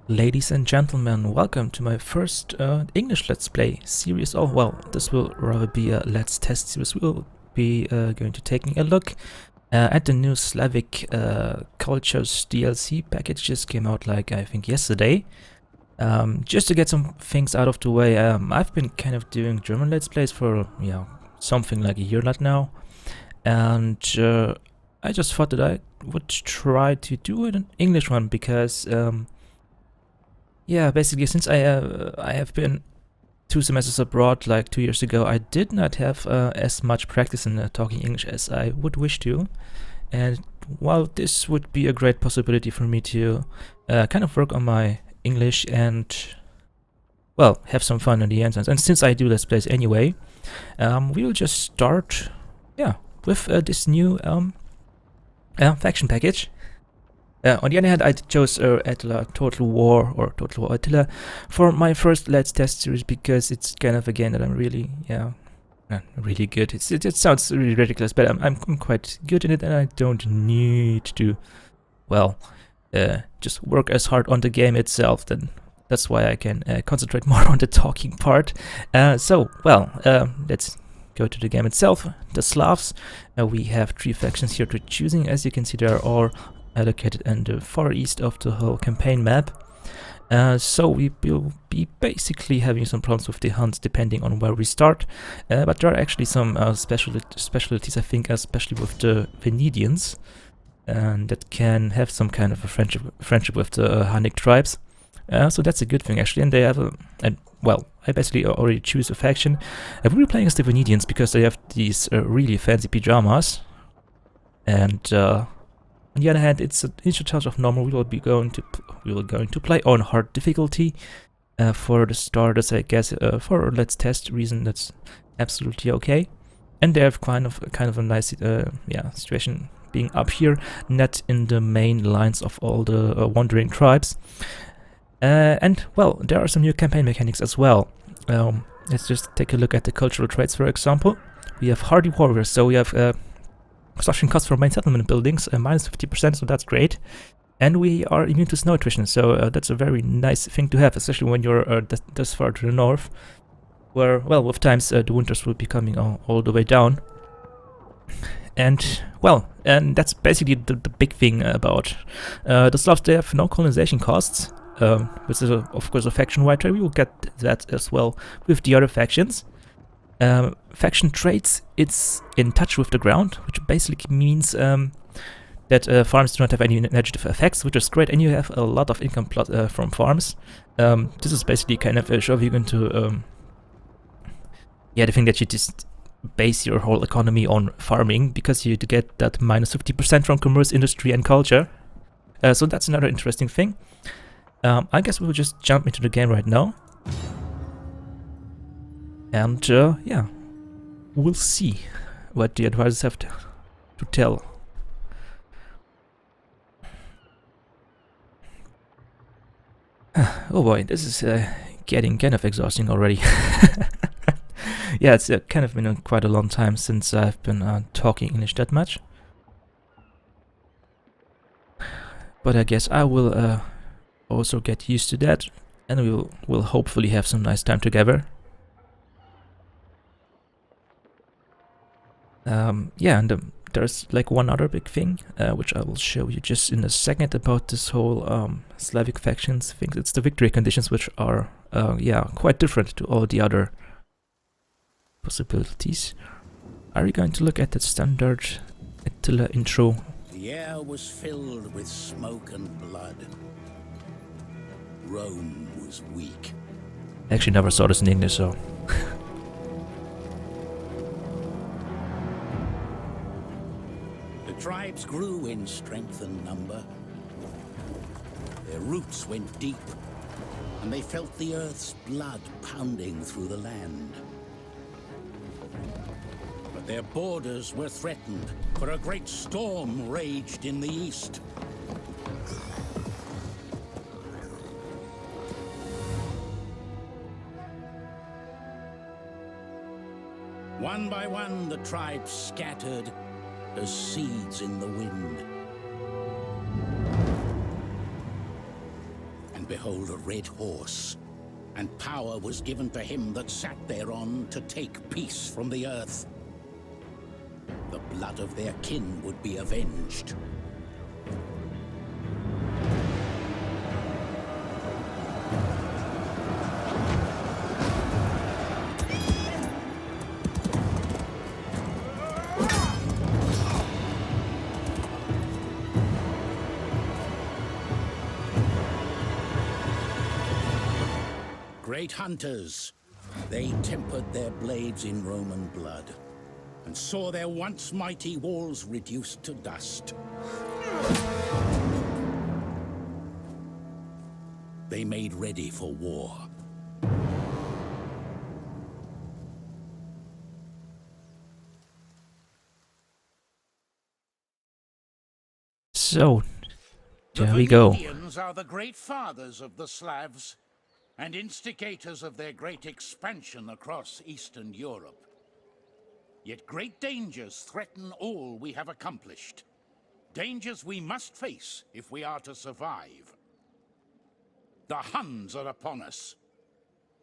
Ladies and gentlemen, welcome to my first English Let's Play series. Oh, well, this will rather be a Let's Test series. We'll be going to taking a look at the new Slavic Cultures DLC package. Just came out, like, I think yesterday. Just to get some things out of the way, I've been kind of doing German Let's Plays for, something like a year now. And I just thought that I would try to do an English one because... yeah, basically, since I have been 2 semesters abroad, like 2 years ago, I did not have as much practice in talking English as I would wish to. And while this would be a great possibility for me to kind of work on my English and, well, have some fun in the end. And since I do Let's Plays anyway, we will just start, with this new faction package. On the other hand, I chose Attila Total War or Total War Attila for my first Let's Test series because it's kind of a game that I'm really, really good. It sounds really ridiculous, but I'm quite good in it, and I don't need to, just work as hard on the game itself. Then that's why I can concentrate more on the talking part. Let's go to the game itself. The Slavs. We have 3 factions here to choosing. As you can see, they are all allocated in the far east of the whole campaign map. So we will be basically having some problems with the hunts depending on where we start. But there are actually some specialties, I think, especially with the Venedians, that can have some kind of a friendship with the Hunnic tribes. So that's a good thing, actually. And they have I basically already choose a faction. We're playing as the Venedians because they have these really fancy pajamas. And on the other hand, it's an initial challenge of normal. We will going to play on hard difficulty for the starters, I guess. For Let's Test reason, that's absolutely okay. And they have kind of a nice situation being up here, not in the main lines of all the wandering tribes. And well, there are some new campaign mechanics as well. Let's just take a look at the cultural traits, for example. We have hardy warriors, so we have slashing costs for main settlement buildings, minus 50%, so that's great. And we are immune to snow attrition, so that's a very nice thing to have, especially when you're this far to the north, where, well, with times the winters will be coming all the way down. And, well, and that's basically the big thing about the Slavs. They have no colonization costs, which is, of course, a faction-wide trade. We will get that as well with the other factions. Faction traits, it's in touch with the ground, which basically means that farms do not have any negative effects, which is great, and you have a lot of income from farms. This is basically kind of shoving into the thing that you just base your whole economy on farming, because you get that minus 50% from commerce, industry, and culture. So that's another interesting thing. I guess we'll just jump into the game right now. And, we'll see what the advisors have to tell. Oh boy, this is getting kind of exhausting already. Yeah, it's kind of been quite a long time since I've been talking English that much. But I guess I will also get used to that, and we'll hopefully have some nice time together. And there's like one other big thing, which I will show you just in a second about this whole Slavic factions thing. It's the victory conditions, which are, quite different to all the other possibilities. Are you going to look at the standard Attila intro? The air was filled with smoke and blood. Rome was weak. I actually never saw this in English, so... The tribes grew in strength and number. Their roots went deep, and they felt the earth's blood pounding through the land. But their borders were threatened, for a great storm raged in the east. One by one, the tribes scattered as seeds in the wind. And behold a red horse, and power was given to him that sat thereon to take peace from the earth. The blood of their kin would be avenged. Great hunters, they tempered their blades in Roman blood, and saw their once mighty walls reduced to dust. They made ready for war. So, there we go. The Venetians are the great fathers of the Slavs, and instigators of their great expansion across Eastern Europe. Yet great dangers threaten all we have accomplished. Dangers we must face if we are to survive. The Huns are upon us.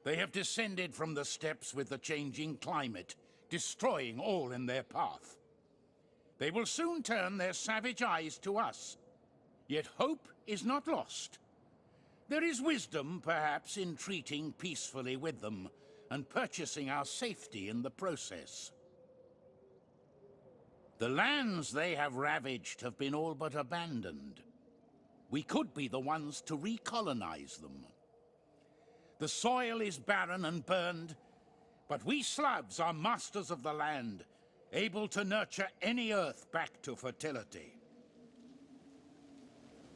They have descended from the steppes with the changing climate, destroying all in their path. They will soon turn their savage eyes to us. Yet hope is not lost. There is wisdom, perhaps, in treating peacefully with them, and purchasing our safety in the process. The lands they have ravaged have been all but abandoned. We could be the ones to recolonize them. The soil is barren and burned, but we Slavs are masters of the land, able to nurture any earth back to fertility.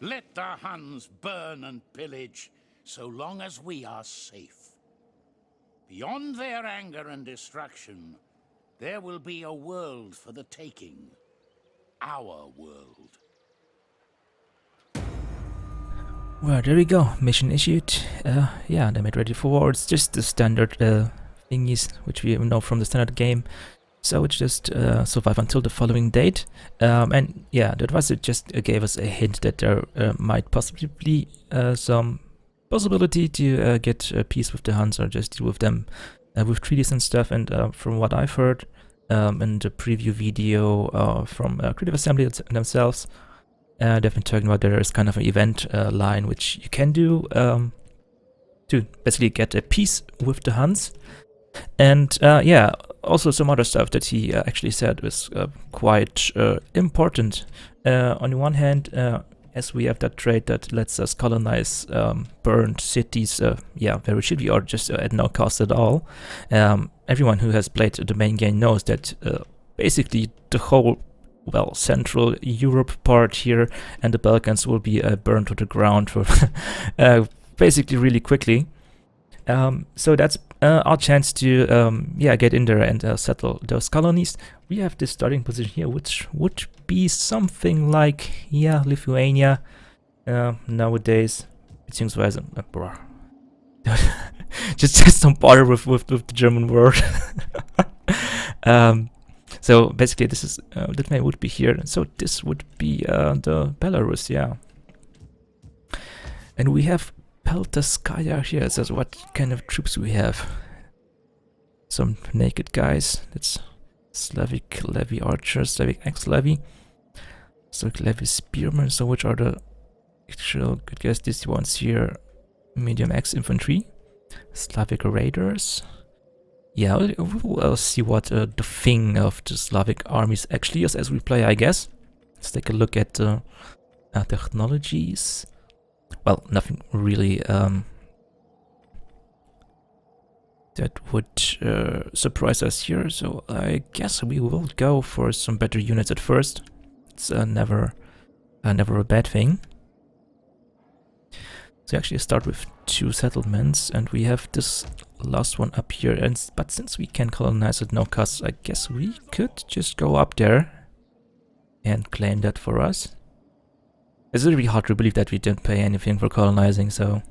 Let the Huns burn and pillage, so long as we are safe. Beyond their anger and destruction, there will be a world for the taking. Our world. Well, there we go. Mission issued. Yeah, they made ready for war. It's just the standard thingies, which we know from the standard game. So it's just survive until the following date. And yeah, the advisor just gave us a hint that there might possibly be some possibility to get peace with the Huns, or just deal with them with treaties and stuff. And from what I've heard in the preview video from Creative Assembly themselves, they've been talking about there is kind of an event line which you can do to basically get a peace with the Huns. And yeah, also some other stuff that he actually said was quite important. On the one hand, as we have that trait that lets us colonize burned cities, yeah, very cheaply or just at no cost at all. Everyone who has played the main game knows that basically the whole, well, Central Europe part here and the Balkans will be burned to the ground for basically really quickly. So that's our chance to yeah, get in there and settle those colonies. We have this starting position here, which would be something like, yeah, Lithuania nowadays. Beziehungsweise, just don't bother with the German word. So basically, this is Lithuania would be here, so this would be the Belarus, yeah. And we have Peltaskaya here. It says what kind of troops we have. Some naked guys. That's Slavic Levy archers, Slavic ex-Levy, Slavic Levy spearmen. So which are the actual, good guess, these ones here. Medium X infantry, Slavic raiders. Yeah, we'll see what the thing of the Slavic armies actually is as we play, I guess. Let's take a look at the technologies. Well, nothing really that would surprise us here, so I guess we will go for some better units at first. It's never a bad thing. So actually start with 2 settlements, and we have this last one up here. But since we can colonize at no cost, I guess we could just go up there and claim that for us. It's really hard to believe that we didn't pay anything for colonizing, so... On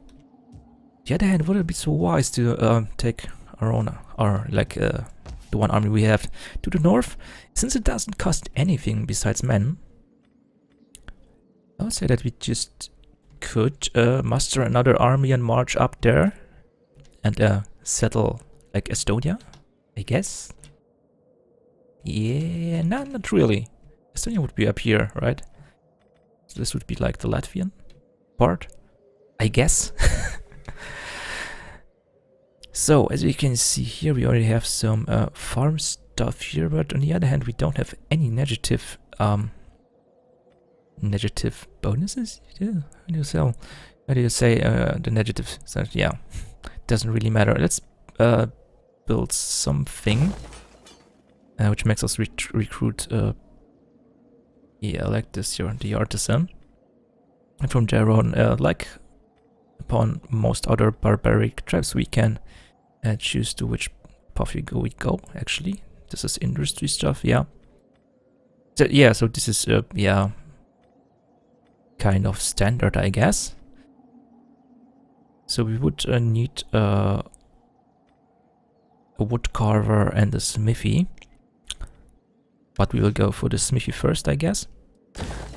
the other hand, would it be so wise to take our own, or like the one army we have to the north? Since it doesn't cost anything besides men, I would say that we just could muster another army and march up there and settle like Estonia, I guess. Yeah, no, not really. Estonia would be up here, right? So this would be like the Latvian part, I guess. So, as you can see here, we already have some farm stuff here, but on the other hand, we don't have any negative bonuses. Yeah, how do you say the negative? So, yeah, doesn't really matter. Let's build something which makes us recruit. Yeah, like this here, the artisan. And from there on, like upon most other barbaric tribes, we can choose to which path we go. Actually, this is industry stuff. Yeah. So, yeah. So this is yeah, kind of standard, I guess. So we would need a wood carver and a smithy, but we will go for the smithy first, I guess.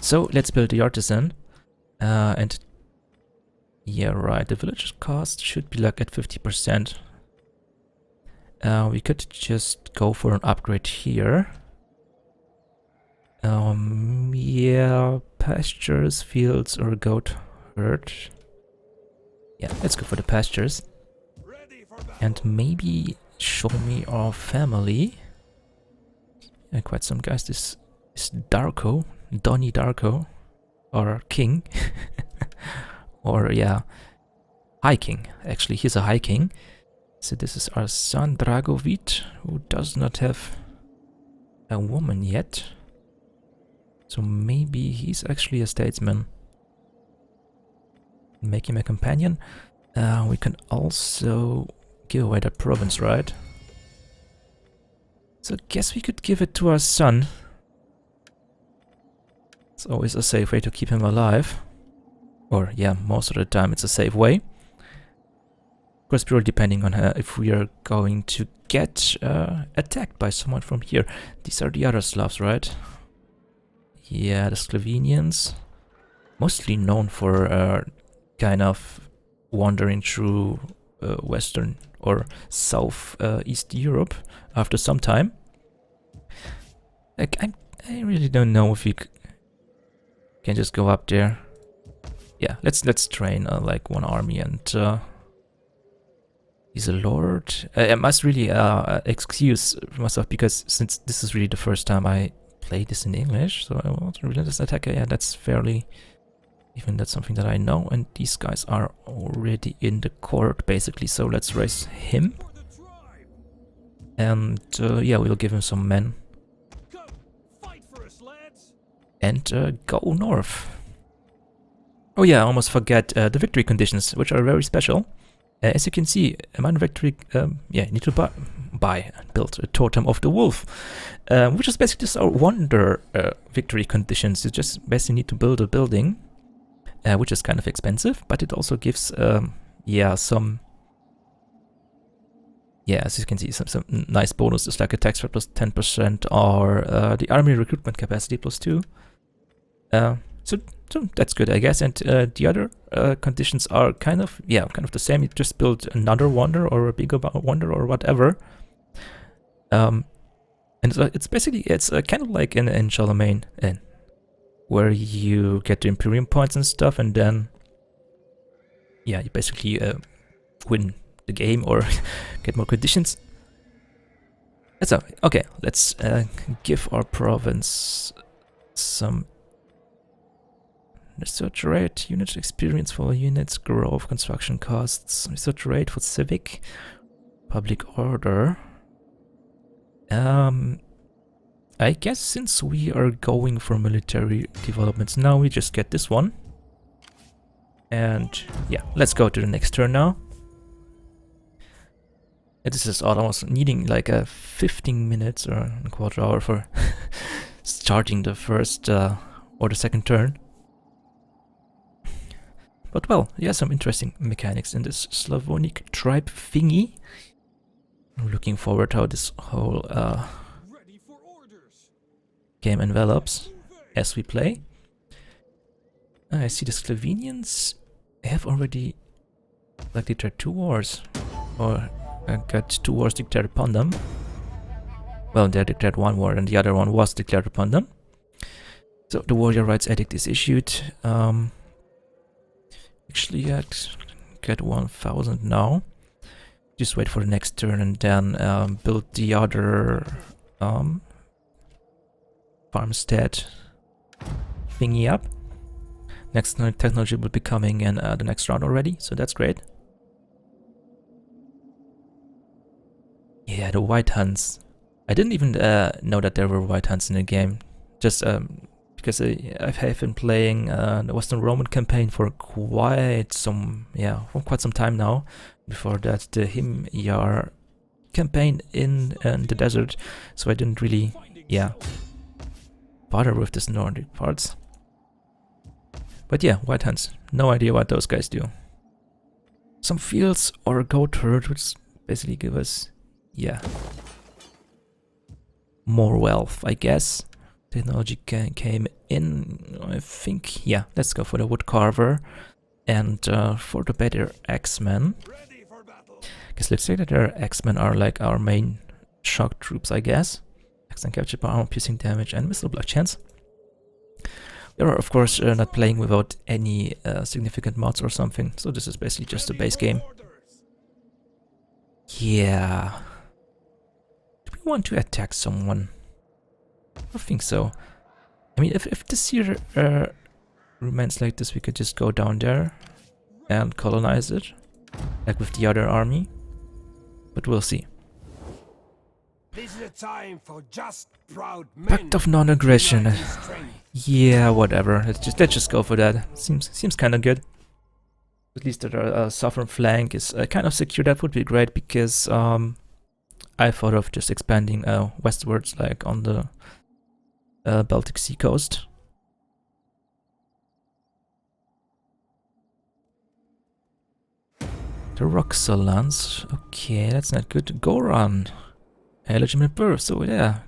So let's build the artisan, and yeah, right. The village cost should be like at 50%. We could just go for an upgrade here. Yeah, pastures, fields, or goat herd. Yeah, let's go for the pastures. And maybe show me our family. Quite some guys. This is Darko, Donnie Darko, or King. Or yeah, High King. Actually, he's a High King. So this is our son Dragovit, who does not have a woman yet. So maybe he's actually a statesman. Make him a companion. We can also give away the province, right? So I guess we could give it to our son. It's always a safe way to keep him alive. Or yeah, most of the time it's a safe way. Of course, purely depending on if we are going to get attacked by someone from here. These are the other Slavs, right? Yeah, the Slavonians. Mostly known for kind of wandering through Western or South East Europe after some time. Like, I really don't know if we can just go up there. Yeah, let's train like one army, and he's a lord. I must really excuse myself, because since this is really the first time I play this in English, so I want to relentless attacker. Yeah, that's fairly, even that's something that I know. And these guys are already in the court basically, so let's raise him. And yeah, we'll give him some men. And go north. Oh yeah, I almost forget the victory conditions, which are very special. As you can see, among victory, yeah, you need to build a totem of the wolf, which is basically just our wonder victory conditions. You just basically need to build a building, which is kind of expensive, but it also gives, yeah, some, yeah, as you can see, some nice bonuses like a tax rate plus 10% or the army recruitment capacity plus 2. So that's good, I guess. And the other conditions are kind of the same. You just build another wonder or a bigger wonder or whatever. And it's basically, it's kind of like in Charlemagne, where you get the Imperium points and stuff, and then yeah, you basically win the game or get more conditions. So okay, let's give our province some research rate, unit experience for units, growth, construction costs, research rate for civic, public order. I guess since we are going for military developments now, we just get this one. And yeah, let's go to the next turn now. This is almost needing like a 15 minutes or a quarter hour for starting the first or the second turn. But well, yeah, some interesting mechanics in this Slavonic tribe thingy. I'm looking forward how this whole game envelops as we play. I see the Slovenians have already like declared 2 wars, or got 2 wars declared upon them. Well, they declared 1 war and the other one was declared upon them. So the warrior rights edict is issued. Actually, get 1000 now. Just wait for the next turn and then build the other farmstead thingy up. Next technology will be coming in the next round already, so that's great. Yeah, the white hunts. I didn't even know that there were white hunts in the game. Just because I have been playing the Western Roman campaign for quite some time now. Before that, the Himyar campaign in the desert, so I didn't really, bother with this Nordic parts. But yeah, white hunts. No idea what those guys do. Some fields or a goat herd, which basically give us, more wealth, I guess. Technology came in, I think. Yeah, let's go for the wood carver and for the better axemen. Because let's say that their axemen are like our main shock troops, I guess. Axe and capture power, armor piercing damage, and missile block chance. We are of course not playing without any significant mods or something, so this is basically just a base game. Yeah. Do we want to attack someone? I think so. I mean, if this here remains like this, we could just go down there and colonize it, like with the other army. But we'll see. This is a time for just proud men. Pact of non-aggression. Yeah, whatever. Let's just go for that. Seems kind of good. At least that our southern flank is kind of secure. That would be great because I thought of just expanding westwards, like on the Baltic Sea coast. The Roxolans. Okay, that's not good. Goran. Illegitimate birth, so yeah.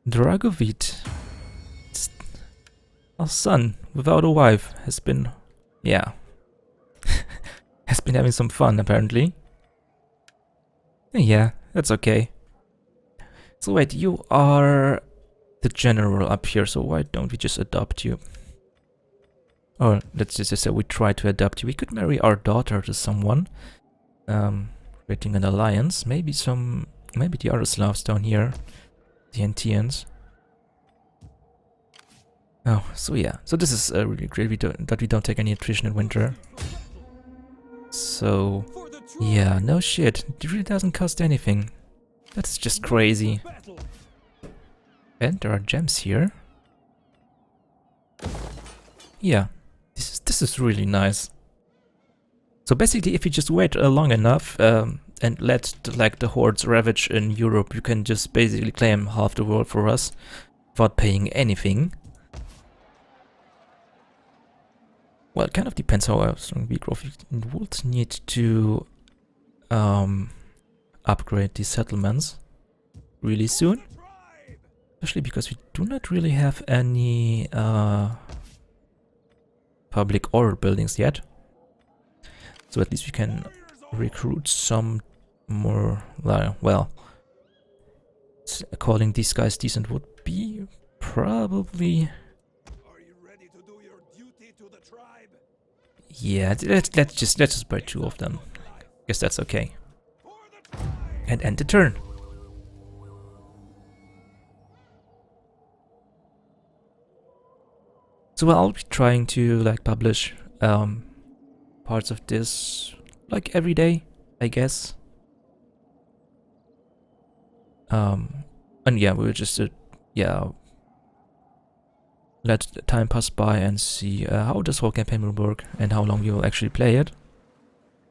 Dragovit. Our son, without a wife, has been, has been having some fun, apparently. Yeah, that's okay. So wait, you are the general up here, so why don't we just adopt you? Or let's just say we try to adopt you. We could marry our daughter to someone, creating an alliance. Maybe the other Slavs down here, the Antians. Oh, so yeah. So this is really great that we don't take any attrition in winter. So yeah, no shit. It really doesn't cost anything. That's just crazy. And there are gems here. Yeah, this is really nice. So basically, if you just wait long enough and let the hordes ravage in Europe, you can just basically claim half the world for us without paying anything. Well, it kind of depends how strong we grow. We would need to upgrade these settlements really soon, especially because we do not really have any public order buildings yet. So at least we can recruit some more, well, calling these guys decent would be probably... Yeah, let's just buy 2 of them. Guess that's okay. And end the turn. So I'll be trying to like publish parts of this like every day, I guess. And yeah, we'll just let the time pass by and see how this whole campaign will work and how long we will actually play it.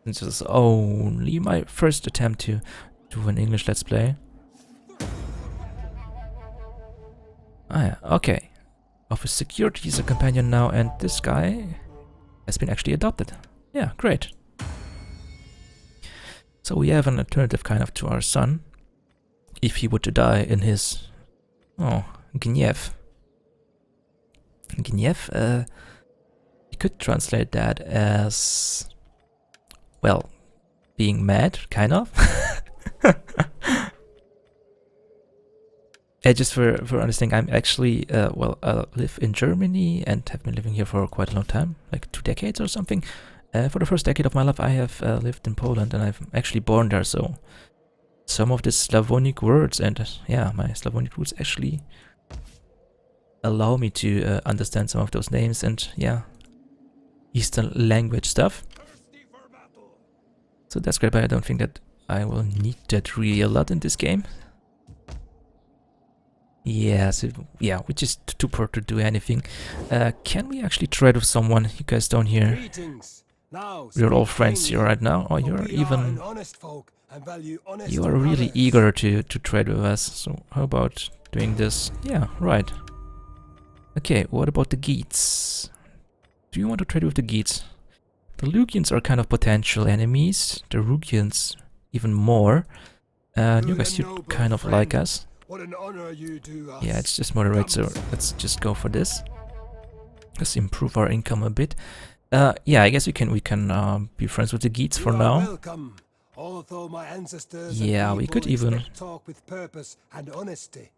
This is only my first attempt to do an English Let's Play. Ah yeah, okay. Office security is a companion now, and this guy has been actually adopted. Yeah, great. So we have an alternative kind of to our son, if he were to die in his... oh, Gniev. Gniev could translate that as, well, being mad, kind of. Just for understanding, I'm actually, live in Germany and have been living here for quite a long time, like 2 decades or something. For the first decade of my life, I have lived in Poland, and I'm actually born there, so some of the Slavonic words and, yeah, my Slavonic roots actually allow me to understand some of those names and, yeah, Eastern language stuff. So that's great, but I don't think that I will need that really a lot in this game. Yeah, so, yeah, we're just too poor to do anything. Can we actually trade with someone? You guys down here? We're all friends here right now. Oh, you're even... You are really eager to trade with us. So how about doing this? Yeah, right. Okay, what about the Geats? Do you want to trade with the Geats? The Lugians are kind of potential enemies. The Rugians even more. You guys should kind of like us. What an honor you do us. Yeah, it's just moderate, so let's just go for this. Let's improve our income a bit. Yeah, I guess we can be friends with the Geats for now. Welcome. Although my ancestors Yeah, we could even talk with purpose and honesty.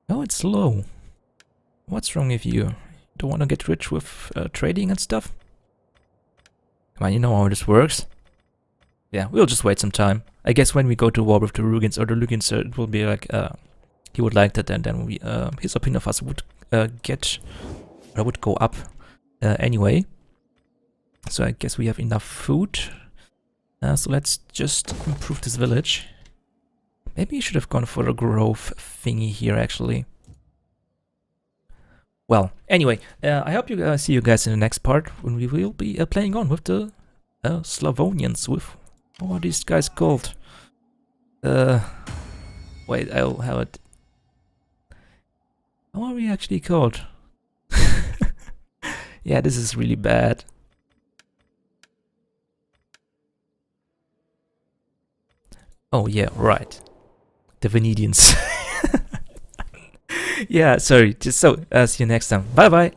Oh, it's low. What's wrong with you? Don't want to get rich with trading and stuff? Come on, you know how this works. Yeah, we'll just wait some time. I guess when we go to war with the Rugians or the Lugians, it will be like he would like that, and then we his opinion of us would would go up anyway. So I guess we have enough food. So let's just improve this village. Maybe you should have gone for a grove thingy here, actually. Well, anyway, I hope you see you guys in the next part when we will be playing on with the Slavonians. With what are these guys called? Wait, I'll have it. How are we actually called? Yeah, this is really bad. Oh yeah, right. The Venetians. Yeah, sorry. Just so, see you next time. Bye bye.